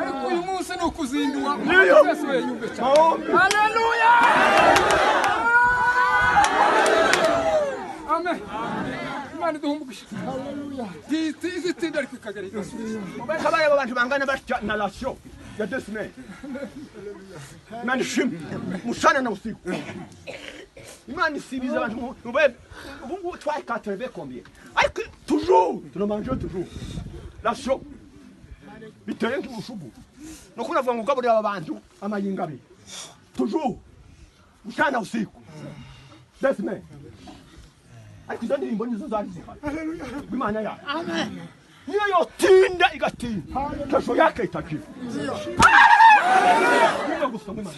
ariko uyu munsi ni ukuzindura Niyo. Yesu yumve cyane Maombi. haleluya amen Imana duhumugisha haleluya izitinda ariko ikagarika Kabaye abantu bangana batya na lasyo ya desme. Imana ishimwe mushana na usiku. Imana isibiza abantu mubebe ubungu twakatreve combien. Ariko toujours tu le manges toujours. Lasyo biteye nk'ubushubu. No kunavuga ngo gaburira abantu amayingabe. Toujours mushana usiku. Desme. Ariko izo ndirimbo nizo zari zihari. Haleluya. Imana ya. Amen. Niyo yotinda igatinda. Kesho yake itakiva. Niyo gusoma Imana.